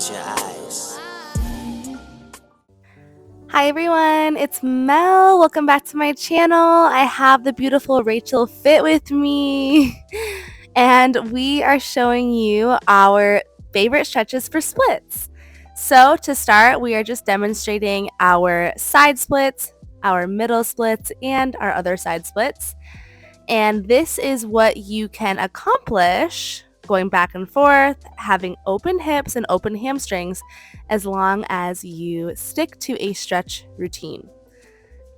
Close your eyes. Hi everyone, it's Mel. Welcome back to my channel. I have the beautiful Rachel Fit with me. And we are showing you our favorite stretches for splits. So to start, we are just demonstrating our side splits, our middle splits, and our other side splits. And this is what you can accomplish going back and forth, having open hips and open hamstrings, as long as you stick to a stretch routine.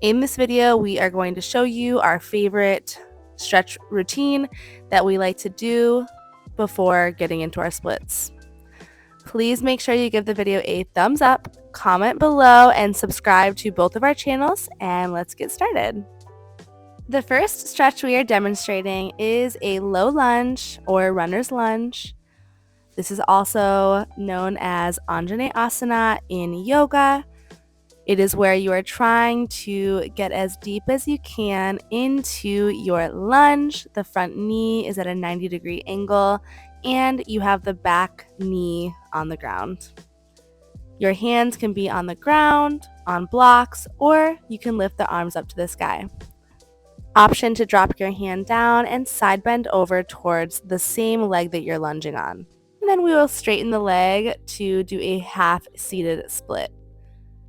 In this video, we are going to show you our favorite stretch routine that we like to do before getting into our splits. Please make sure you give the video a thumbs up, comment below, and subscribe to both of our channels, and let's get started. The first stretch we are demonstrating is a low lunge or runner's lunge. This is also known as Asana in yoga. It is where you are trying to get as deep as you can into your lunge. The front knee is at a 90-degree angle, and you have the back knee on the ground. Your hands can be on the ground, on blocks, or you can lift the arms up to the sky. Option to drop your hand down and side bend over towards the same leg that you're lunging on. And then we will straighten the leg to do a half seated split.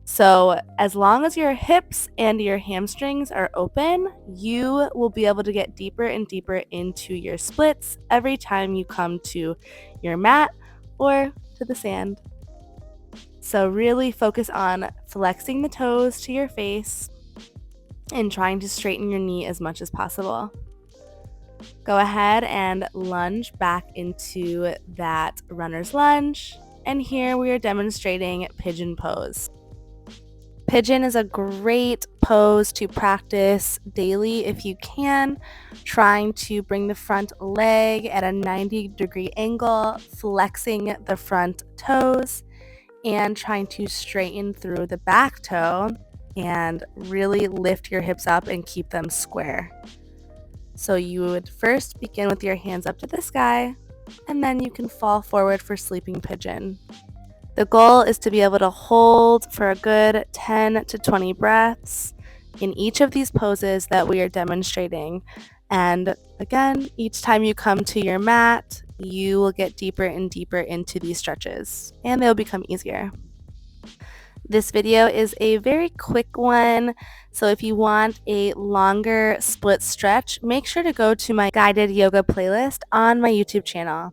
So as long as your hips and your hamstrings are open, you will be able to get deeper and deeper into your splits every time you come to your mat or to the sand. So really focus on flexing the toes to your face and trying to straighten your knee as much as possible. Go ahead and lunge back into that runner's lunge. And here we are demonstrating pigeon pose. Pigeon is a great pose to practice daily if you can, trying to bring the front leg at a 90-degree angle, flexing the front toes, and trying to straighten through the back toe and really lift your hips up and keep them square. So you would first begin with your hands up to the sky, and then you can fall forward for sleeping pigeon. The goal is to be able to hold for a good 10 to 20 breaths in each of these poses that we are demonstrating. And again, each time you come to your mat, you will get deeper and deeper into these stretches, and they'll become easier. This video is a very quick one, so if you want a longer split stretch, make sure to go to my guided yoga playlist on my YouTube channel.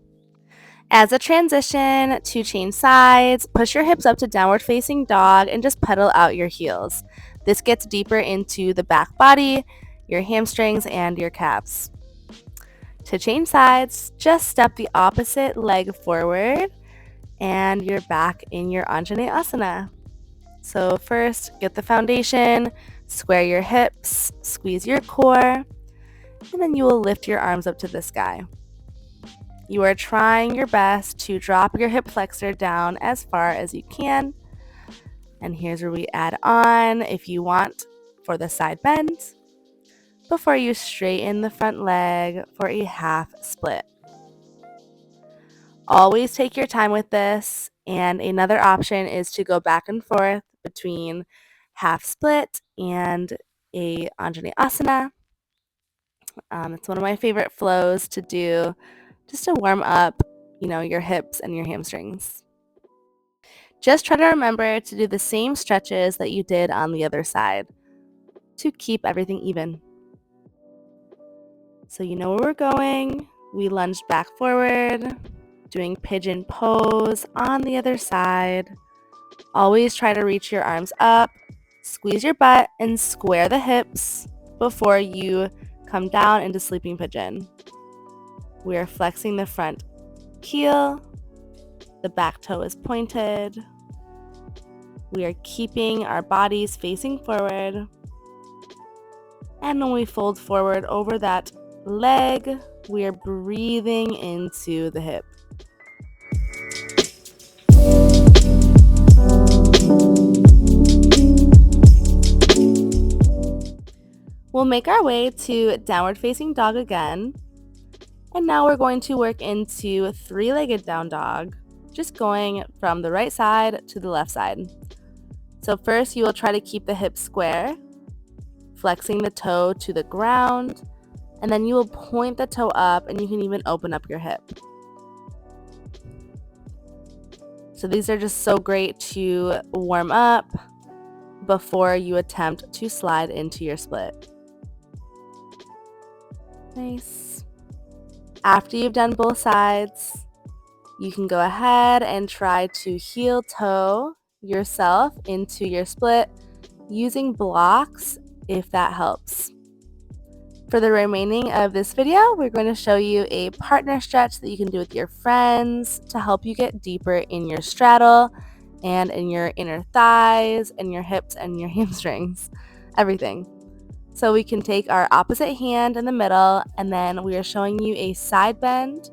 As a transition to change sides, push your hips up to downward facing dog and just pedal out your heels. This gets deeper into the back body, your hamstrings, and your calves. To change sides, just step the opposite leg forward and you're back in your Asana. So first, get the foundation, square your hips, squeeze your core, and then you will lift your arms up to the sky. You are trying your best to drop your hip flexor down as far as you can. And here's where we add on, if you want, for the side bend, before you straighten the front leg for a half split. Always take your time with this, and another option is to go back and forth between half split and a Asana. It's one of my favorite flows to do just to warm up, your hips and your hamstrings. Just try to remember to do the same stretches that you did on the other side to keep everything even. So you know where we're going. We lunge back forward, doing pigeon pose on the other side. Always try to reach your arms up, squeeze your butt, and square the hips before you come down into sleeping pigeon. We are flexing the front heel. The back toe is pointed. We are keeping our bodies facing forward. And when we fold forward over that leg, we are breathing into the hip. We'll make our way to downward facing dog again. And now we're going to work into three-legged down dog, just going from the right side to the left side. So first you will try to keep the hips square, flexing the toe to the ground, and then you will point the toe up, and you can even open up your hip. So these are just so great to warm up before you attempt to slide into your split. Nice. After you've done both sides, you can go ahead and try to heel toe yourself into your split using blocks if that helps. For the remaining of this video, we're going to show you a partner stretch that you can do with your friends to help you get deeper in your straddle and in your inner thighs and your hips and your hamstrings, everything. So we can take our opposite hand in the middle, and then we are showing you a side bend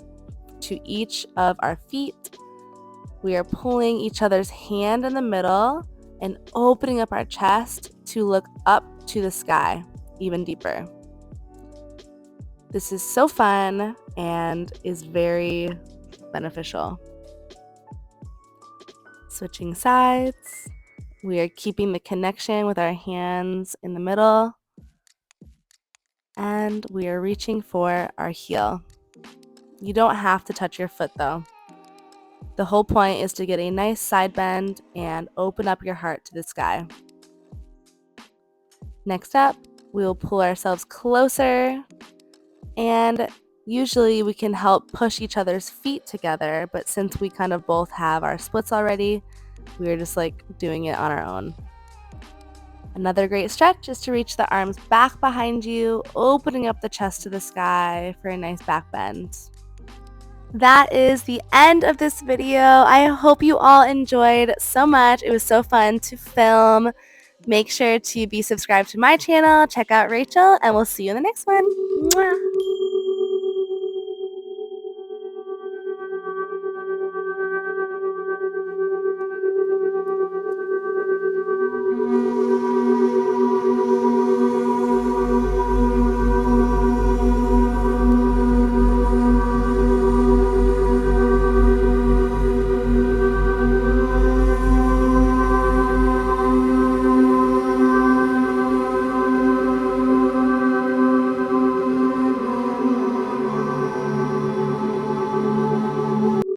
to each of our feet. We are pulling each other's hand in the middle and opening up our chest to look up to the sky even deeper. This is so fun and is very beneficial. Switching sides. We are keeping the connection with our hands in the middle. And we are reaching for our heel. You don't have to touch your foot though. The whole point is to get a nice side bend and open up your heart to the sky. Next up, we will pull ourselves closer, and usually we can help push each other's feet together, but since we kind of both have our splits already, we are just like doing it on our own. Another great stretch is to reach the arms back behind you, opening up the chest to the sky for a nice back bend. That is the end of this video. I hope you all enjoyed so much. It was so fun to film. Make sure to be subscribed to my channel, check out Rachel, and we'll see you in the next one. Mwah.